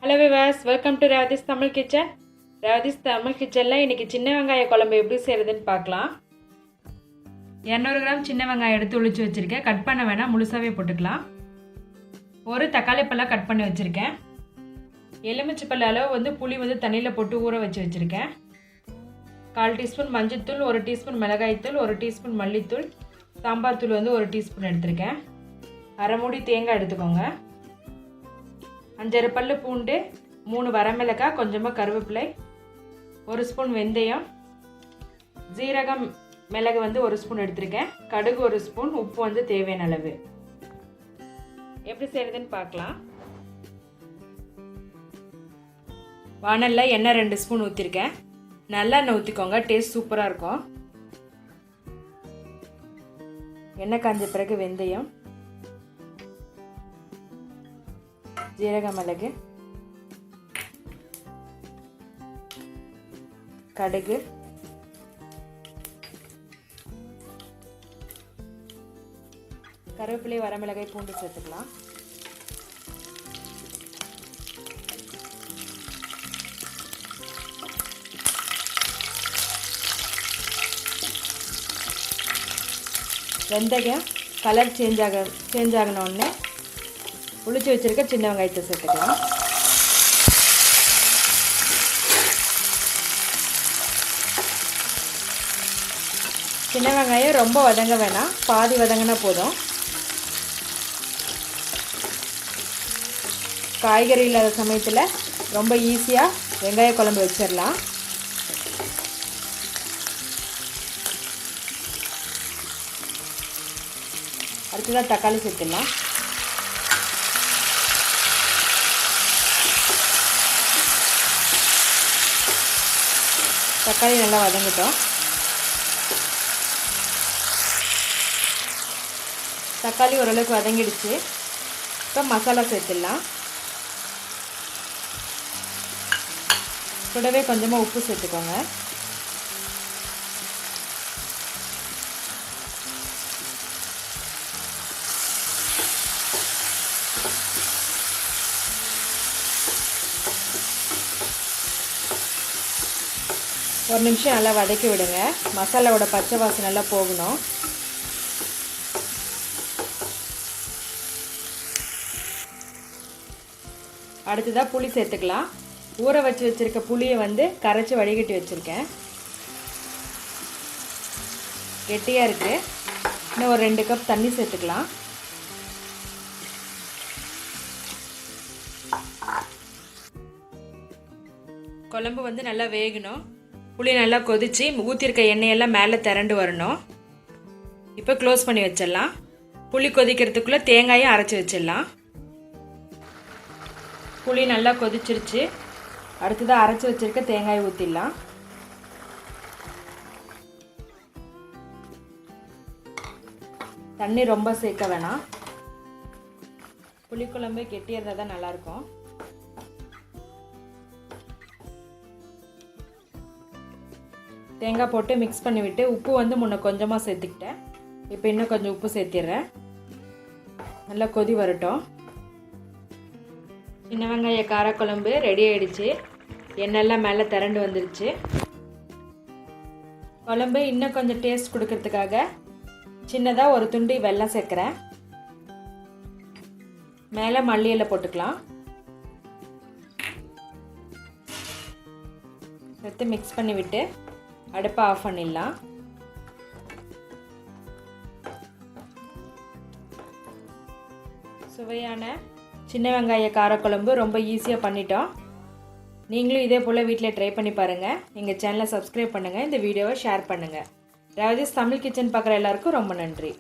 Hello viewers, welcome to Radhis Tamil Kitchen. Radhis Tamil Kitchen la இன்னைக்கு சின்ன வெங்காய குழம்பு எப்படி செய்யறதுன்னு பார்க்கலாம். 200 கிராம் சின்ன வெங்காயம் எடுத்து உளிச்சு வச்சிருக்கேன். கட் பண்ண வேணாம், முழுசாவே போட்டுக்கலாம். ஒரு தக்காளி பழம் கட் பண்ணி வச்சிருக்கேன். எலுமிச்சை பழ அளவு வந்து புளி வந்து தண்ணியில போட்டு ஊற வச்சு வச்சிருக்கேன். 1/4 டீஸ்பூன் மஞ்சள் தூள், 1 டீஸ்பூன் மிளகாய் தூள், 1 டீஸ்பூன் மல்லித்தூள், சாம்பார் தூள் வந்து 1 டீஸ்பூன் எடுத்துருக்கேன். அரை மூடி தேங்காய் எடுத்துக்கோங்க. 5 பல்லு பூண்டு, 3 வரமிளகாய், கொஞ்சமாக கருவேப்பிலை, 1 ஸ்பூன் வெந்தயம், ஜீரகம் மிளகு வந்து 1 ஸ்பூன் எடுத்திருக்கேன், கடுகு 1 ஸ்பூன், உப்பு வந்து தேவையான அளவு. எப்படி செய்யறதுன்னு பார்க்கலாம். வானல்ல எண்ணெய் 2 ஸ்பூன் ஊற்றிருக்கேன். நல்லெண்ணெய் ஊற்றிக்கோங்க, டேஸ்ட் சூப்பராக இருக்கும். எண்ணெய் காஞ்ச பிறகு வெந்தயம், ஜீரக மிளகு, கடுகு, கருவேப்பிலை, வரமிளகாய், பூண்டு சேர்த்துக்கலாம். வெந்தயம் கலர் சேஞ்ச் ஆகணும்னு உளிச்சு வச்சிருக்க சின்ன வெங்காயத்தை சேர்த்துக்கலாம். சின்ன வெங்காயம் ரொம்ப வதங்க வேணாம், பாதி வதங்கினா போதும். காய்கறி இல்லாத சமயத்தில் ரொம்ப ஈஸியாக வெங்காய குழம்பு வச்சிடலாம். அடுத்ததாக தக்காளி சேர்த்துடலாம். தக்காளி நல்லா வதங்கிட்டோம். தக்காளி ஓரளவுக்கு வதங்கிடுச்சு. இப்போ மசாலா சேர்த்துடலாம். கூடவே கொஞ்சமாக உப்பு சேர்த்துக்கோங்க. ஒரு நிமிஷம் நல்லா வதக்கி விடுங்க. மசாலாவோட பச்சை வாசனை நல்லா போகணும். அடுத்ததாக புளி சேர்த்துக்கலாம். ஊற வச்சு வச்சுருக்க புளியை வந்து கரைச்சி வடிகட்டி வச்சுருக்கேன். கெட்டியாக இருக்குது. இன்னும் ஒரு 2 கப் தண்ணி சேர்த்துக்கலாம். குழம்பு வந்து நல்லா வேகணும். புளி நல்லா கொதிச்சு ஊற்றிருக்க எண்ணெயெல்லாம் மேலே திரண்டு வரணும். இப்போ க்ளோஸ் பண்ணி வச்சிடலாம். புளி கொதிக்கிறதுக்குள்ளே தேங்காயும் அரைச்சி வச்சிடலாம். புளி நல்லா கொதிச்சிருச்சு. அடுத்ததாக அரைச்சி வச்சிருக்க தேங்காயை ஊற்றிடலாம். தண்ணி ரொம்ப சேர்க்க வேணாம். புளிக்குழம்பு கெட்டியாக இருந்தால் தான் நல்லாயிருக்கும். தேங்காய் போட்டு மிக்ஸ் பண்ணிவிட்டு உப்பு வந்து முன்ன கொஞ்சமாக சேர்த்துக்கிட்டேன். இப்போ இன்னும் கொஞ்சம் உப்பு சேர்த்திடுறேன். நல்லா கொதி வரட்டும். சின்ன வெங்காய காரக்குழம்பு ரெடி ஆகிடுச்சு. எண்ணெயெல்லாம் மேலே திரண்டு வந்துருச்சு. குழம்பு இன்னும் கொஞ்சம் டேஸ்ட் கொடுக்கறதுக்காக சின்னதாக ஒரு துண்டு வெல்லம் சேர்க்குறேன். மேலே மல்லி இலை போட்டுக்கலாம். சேர்த்து மிக்ஸ் பண்ணிவிட்டு அடுப்பை ஆஃப் பண்ணிடலாம். சுவையான சின்ன வெங்காய காரக்குழம்பு ரொம்ப ஈஸியாக பண்ணிட்டோம். நீங்களும் இதே போல் வீட்டில் ட்ரை பண்ணி பாருங்கள். எங்கள் சேனலை சப்ஸ்கிரைப் பண்ணுங்கள். இந்த வீடியோவை ஷேர் பண்ணுங்கள். ராதிஸ் தமிழ் கிச்சன் பார்க்குற எல்லாருக்கும் ரொம்ப நன்றி.